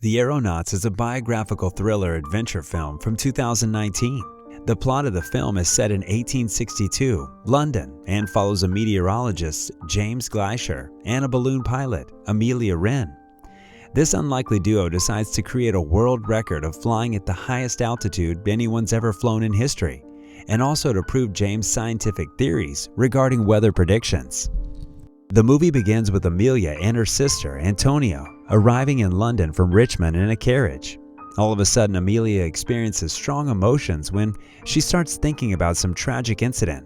The Aeronauts is a biographical thriller adventure film from 2019. The plot of the film is set in 1862, London, and follows a meteorologist, James Gleicher, and a balloon pilot, Amelia Wren. This unlikely duo decides to create a world record of flying at the highest altitude anyone's ever flown in history, and also to prove James' scientific theories regarding weather predictions. The movie begins with Amelia and her sister, Antonia, arriving in London from Richmond in a carriage. All of a sudden, Amelia experiences strong emotions when she starts thinking about some tragic incident.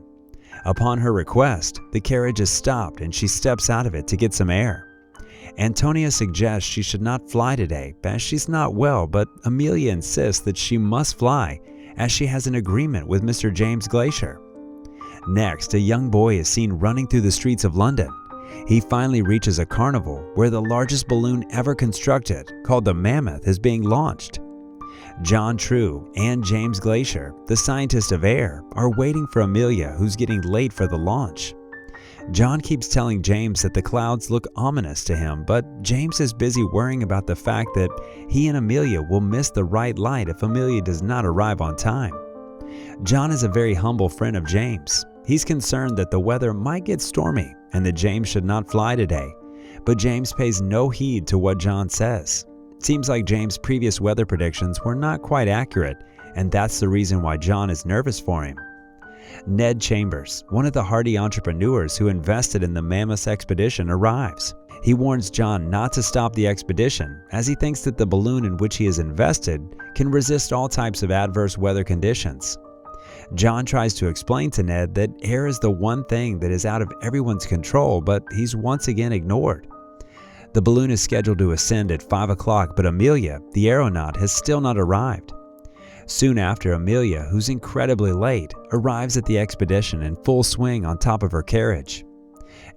Upon her request, the carriage is stopped and she steps out of it to get some air. Antonia suggests she should not fly today as she's not well, but Amelia insists that she must fly as she has an agreement with Mr. James Gleicher. Next, a young boy is seen running through the streets of London. He finally reaches a carnival where the largest balloon ever constructed, called the Mammoth, is being launched. John True and James Gleicher, the scientist of air, are waiting for Amelia, who's getting late for the launch. John keeps telling James that the clouds look ominous to him, but James is busy worrying about the fact that he and Amelia will miss the right light if Amelia does not arrive on time. John is a very humble friend of James. He's concerned that the weather might get stormy and that James should not fly today, but James pays no heed to what John says. Seems like James' previous weather predictions were not quite accurate, and that's the reason why John is nervous for him. Ned Chambers, one of the hardy entrepreneurs who invested in the Mammoth expedition, arrives. He warns John not to stop the expedition as he thinks that the balloon in which he is invested can resist all types of adverse weather conditions. John tries to explain to Ned that air is the one thing that is out of everyone's control, but he's once again ignored. The balloon is scheduled to ascend at 5 o'clock, but Amelia, the aeronaut, has still not arrived. Soon after, Amelia, who's incredibly late, arrives at the expedition in full swing on top of her carriage.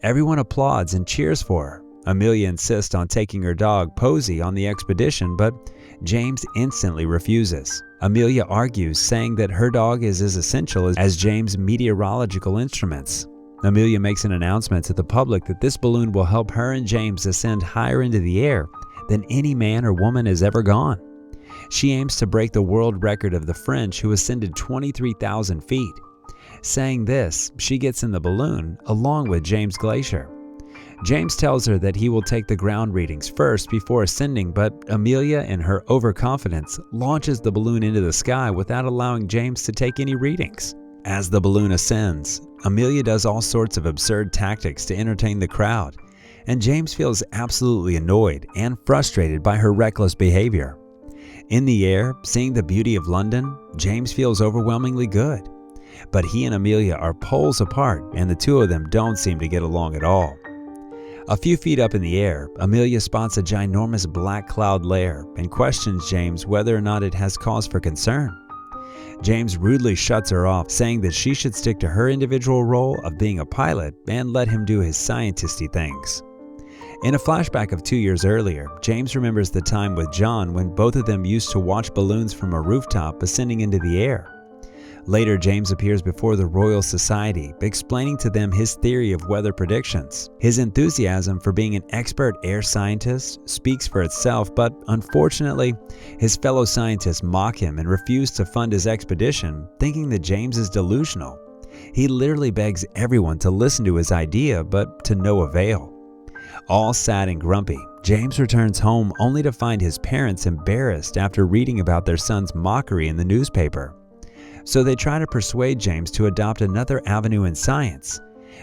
Everyone applauds and cheers for her. Amelia insists on taking her dog, Posy, on the expedition, but James instantly refuses. Amelia argues, saying that her dog is as essential as James' meteorological instruments. Amelia makes an announcement to the public that this balloon will help her and James ascend higher into the air than any man or woman has ever gone. She aims to break the world record of the French, who ascended 23,000 feet. Saying this, she gets in the balloon along with James Gleicher. James tells her that he will take the ground readings first before ascending, but Amelia, in her overconfidence, launches the balloon into the sky without allowing James to take any readings. As the balloon ascends, Amelia does all sorts of absurd tactics to entertain the crowd, and James feels absolutely annoyed and frustrated by her reckless behavior. In the air, seeing the beauty of London, James feels overwhelmingly good. But he and Amelia are poles apart, and the two of them don't seem to get along at all. A few feet up in the air, Amelia spots a ginormous black cloud layer and questions James whether or not it has cause for concern. James rudely shuts her off, saying that she should stick to her individual role of being a pilot and let him do his scientisty things. In a flashback of 2 years earlier, James remembers the time with John when both of them used to watch balloons from a rooftop ascending into the air. Later, James appears before the Royal Society, explaining to them his theory of weather predictions. His enthusiasm for being an expert air scientist speaks for itself, but unfortunately, his fellow scientists mock him and refuse to fund his expedition, thinking that James is delusional. He literally begs everyone to listen to his idea, but to no avail. All sad and grumpy, James returns home only to find his parents embarrassed after reading about their son's mockery in the newspaper. So they try to persuade James to adopt another avenue in science.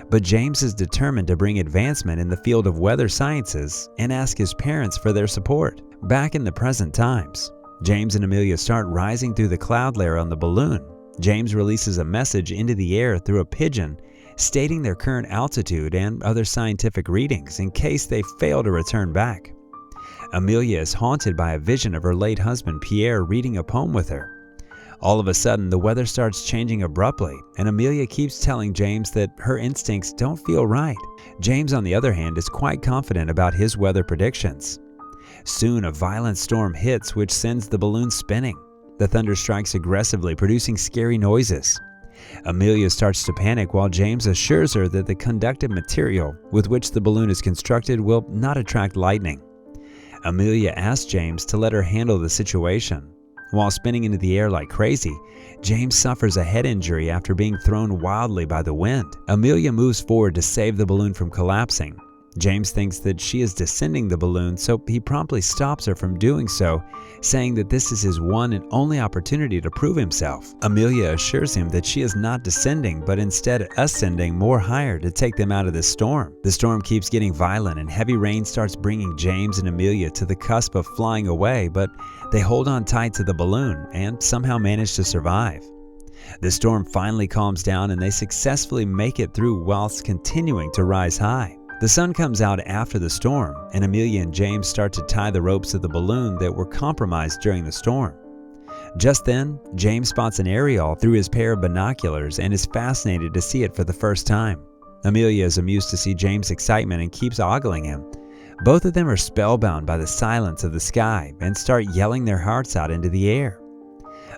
But James is determined to bring advancement in the field of weather sciences and ask his parents for their support. Back in the present times, James and Amelia start rising through the cloud layer on the balloon. James releases a message into the air through a pigeon stating their current altitude and other scientific readings in case they fail to return back. Amelia is haunted by a vision of her late husband Pierre reading a poem with her. All of a sudden, the weather starts changing abruptly, and Amelia keeps telling James that her instincts don't feel right. James, on the other hand, is quite confident about his weather predictions. Soon, a violent storm hits, which sends the balloon spinning. The thunder strikes aggressively, producing scary noises. Amelia starts to panic while James assures her that the conductive material with which the balloon is constructed will not attract lightning. Amelia asks James to let her handle the situation. While spinning into the air like crazy, James suffers a head injury after being thrown wildly by the wind. Amelia moves forward to save the balloon from collapsing. James thinks that she is descending the balloon, so he promptly stops her from doing so, saying that this is his one and only opportunity to prove himself. Amelia assures him that she is not descending, but instead ascending more higher to take them out of this storm. The storm keeps getting violent and heavy rain starts bringing James and Amelia to the cusp of flying away, but they hold on tight to the balloon and somehow manage to survive. The storm finally calms down and they successfully make it through whilst continuing to rise high. The sun comes out after the storm, and Amelia and James start to tie the ropes of the balloon that were compromised during the storm. Just then, James spots an aerial through his pair of binoculars and is fascinated to see it for the first time. Amelia is amused to see James' excitement and keeps ogling him. Both of them are spellbound by the silence of the sky and start yelling their hearts out into the air.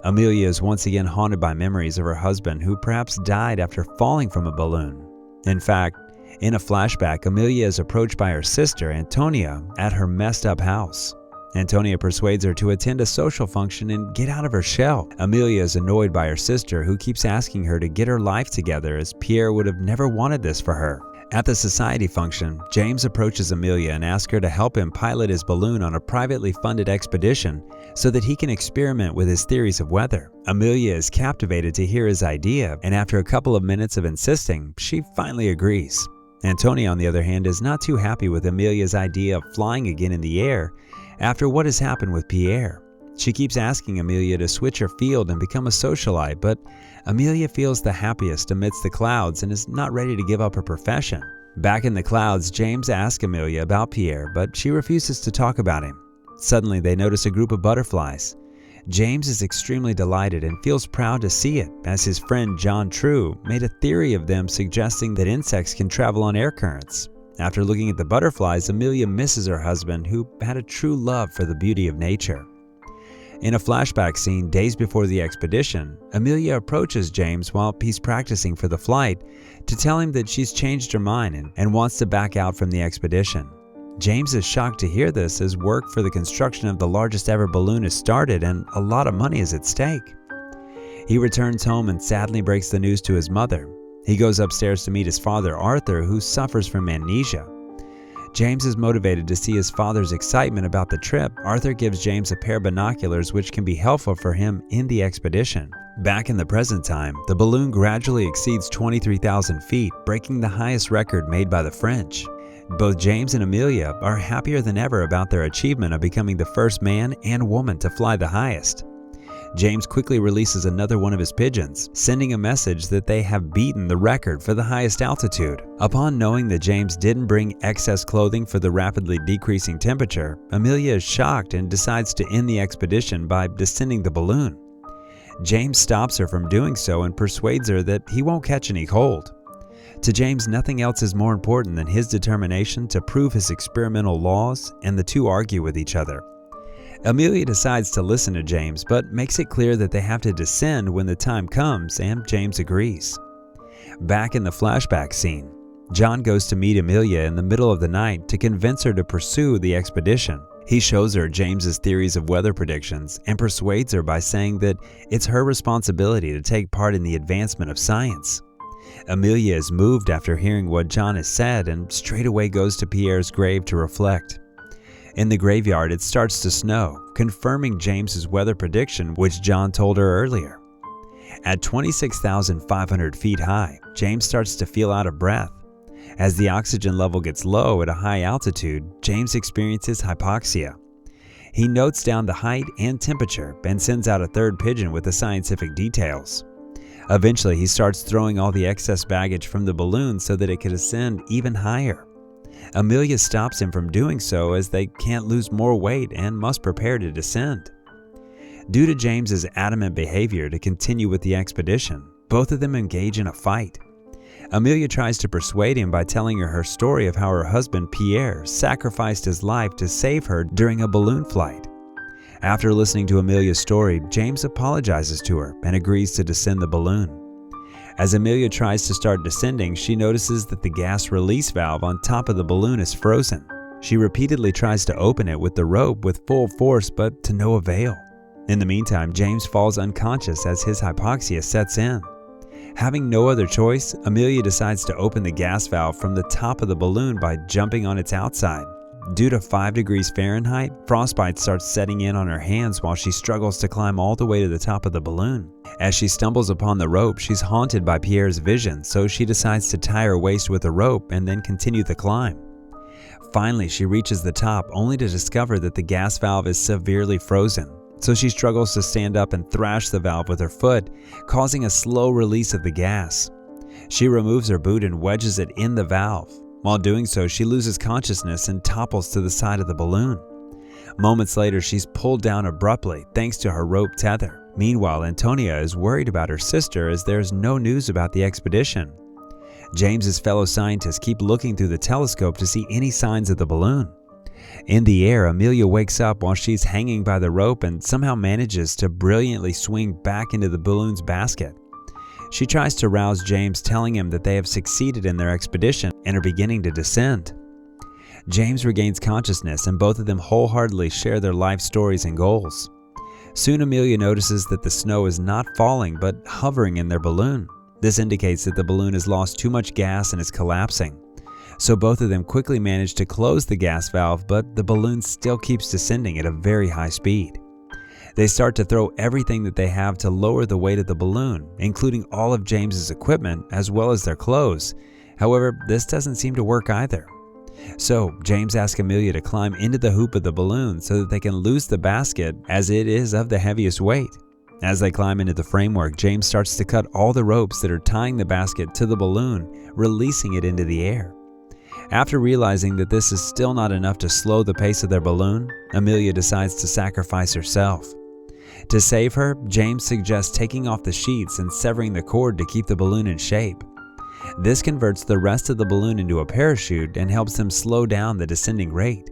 Amelia is once again haunted by memories of her husband who perhaps died after falling from a balloon. In fact, in a flashback, Amelia is approached by her sister, Antonia, at her messed up house. Antonia persuades her to attend a social function and get out of her shell. Amelia is annoyed by her sister, who keeps asking her to get her life together, as Pierre would have never wanted this for her. At the society function, James approaches Amelia and asks her to help him pilot his balloon on a privately funded expedition so that he can experiment with his theories of weather. Amelia is captivated to hear his idea, and after a couple of minutes of insisting, she finally agrees. Antonia, on the other hand, is not too happy with Amelia's idea of flying again in the air after what has happened with Pierre. She keeps asking Amelia to switch her field and become a socialite, but Amelia feels the happiest amidst the clouds and is not ready to give up her profession. Back in the clouds, James asks Amelia about Pierre, but she refuses to talk about him. Suddenly, they notice a group of butterflies. James is extremely delighted and feels proud to see it, as his friend John True made a theory of them suggesting that insects can travel on air currents. After looking at the butterflies, Amelia misses her husband, who had a true love for the beauty of nature. In a flashback scene days before the expedition, Amelia approaches James while he's practicing for the flight to tell him that she's changed her mind and wants to back out from the expedition. James is shocked to hear this, as work for the construction of the largest ever balloon is started and a lot of money is at stake. He returns home and sadly breaks the news to his mother. He goes upstairs to meet his father, Arthur, who suffers from amnesia. James is motivated to see his father's excitement about the trip. Arthur gives James a pair of binoculars which can be helpful for him in the expedition. Back in the present time, the balloon gradually exceeds 23,000 feet, breaking the highest record made by the French. Both James and Amelia are happier than ever about their achievement of becoming the first man and woman to fly the highest. James quickly releases another one of his pigeons, sending a message that they have beaten the record for the highest altitude. Upon knowing that James didn't bring excess clothing for the rapidly decreasing temperature, Amelia is shocked and decides to end the expedition by descending the balloon. James stops her from doing so and persuades her that he won't catch any cold. To James, nothing else is more important than his determination to prove his experimental laws, and the two argue with each other. Amelia decides to listen to James, but makes it clear that they have to descend when the time comes, and James agrees. Back in the flashback scene, John goes to meet Amelia in the middle of the night to convince her to pursue the expedition. He shows her James's theories of weather predictions and persuades her by saying that it's her responsibility to take part in the advancement of science. Amelia is moved after hearing what John has said and straightaway goes to Pierre's grave to reflect. In the graveyard, it starts to snow, confirming James's weather prediction which John told her earlier. At 26,500 feet high, James starts to feel out of breath. As the oxygen level gets low at a high altitude, James experiences hypoxia. He notes down the height and temperature and sends out a third pigeon with the scientific details. Eventually, he starts throwing all the excess baggage from the balloon so that it could ascend even higher. Amelia stops him from doing so, as they can't lose more weight and must prepare to descend. Due to James's adamant behavior to continue with the expedition, both of them engage in a fight. Amelia tries to persuade him by telling her story of how her husband Pierre sacrificed his life to save her during a balloon flight. After listening to Amelia's story, James apologizes to her and agrees to descend the balloon. As Amelia tries to start descending, she notices that the gas release valve on top of the balloon is frozen. She repeatedly tries to open it with the rope with full force, but to no avail. In the meantime, James falls unconscious as his hypoxia sets in. Having no other choice, Amelia decides to open the gas valve from the top of the balloon by jumping on its outside. Due to 5 degrees Fahrenheit, frostbite starts setting in on her hands while she struggles to climb all the way to the top of the balloon. As she stumbles upon the rope, she's haunted by Pierre's vision, so she decides to tie her waist with a rope and then continue the climb. Finally, she reaches the top only to discover that the gas valve is severely frozen, so she struggles to stand up and thrash the valve with her foot, causing a slow release of the gas. She removes her boot and wedges it in the valve. While doing so, she loses consciousness and topples to the side of the balloon. Moments later, she's pulled down abruptly thanks to her rope tether. Meanwhile, Antonia is worried about her sister as there's no news about the expedition. James's fellow scientists keep looking through the telescope to see any signs of the balloon. In the air, Amelia wakes up while she's hanging by the rope and somehow manages to brilliantly swing back into the balloon's basket. She tries to rouse James, telling him that they have succeeded in their expedition and are beginning to descend. James regains consciousness and both of them wholeheartedly share their life stories and goals. Soon Amelia notices that the snow is not falling but hovering in their balloon. This indicates that the balloon has lost too much gas and is collapsing. So both of them quickly manage to close the gas valve, but the balloon still keeps descending at a very high speed. They start to throw everything that they have to lower the weight of the balloon, including all of James's equipment as well as their clothes. However, this doesn't seem to work either. So James asks Amelia to climb into the hoop of the balloon so that they can loose the basket as it is of the heaviest weight. As they climb into the framework, James starts to cut all the ropes that are tying the basket to the balloon, releasing it into the air. After realizing that this is still not enough to slow the pace of their balloon, Amelia decides to sacrifice herself. To save her, James suggests taking off the sheets and severing the cord to keep the balloon in shape. This converts the rest of the balloon into a parachute and helps them slow down the descending rate.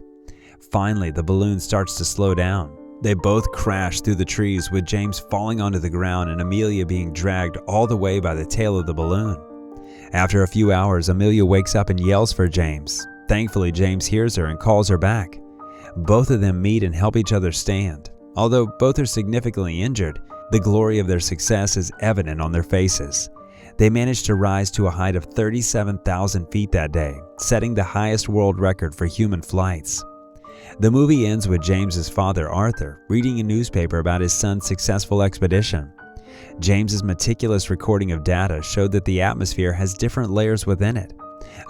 Finally, the balloon starts to slow down. They both crash through the trees, with James falling onto the ground and Amelia being dragged all the way by the tail of the balloon. After a few hours, Amelia wakes up and yells for James. Thankfully, James hears her and calls her back. Both of them meet and help each other stand. Although both are significantly injured, the glory of their success is evident on their faces. They managed to rise to a height of 37,000 feet that day, setting the highest world record for human flights. The movie ends with James's father, Arthur, reading a newspaper about his son's successful expedition. James's meticulous recording of data showed that the atmosphere has different layers within it,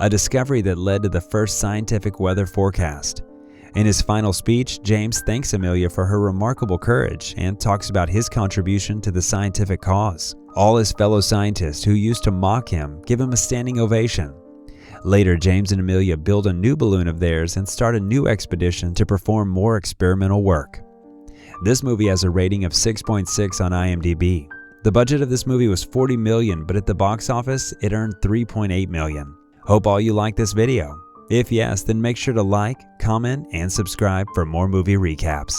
a discovery that led to the first scientific weather forecast. In his final speech, James thanks Amelia for her remarkable courage and talks about his contribution to the scientific cause. All his fellow scientists who used to mock him give him a standing ovation. Later, James and Amelia build a new balloon of theirs and start a new expedition to perform more experimental work. This movie has a rating of 6.6 on IMDb. The budget of this movie was $40 million, but at the box office, it earned $3.8 million. Hope all you like this video. If yes, then make sure to like, comment, and subscribe for more movie recaps.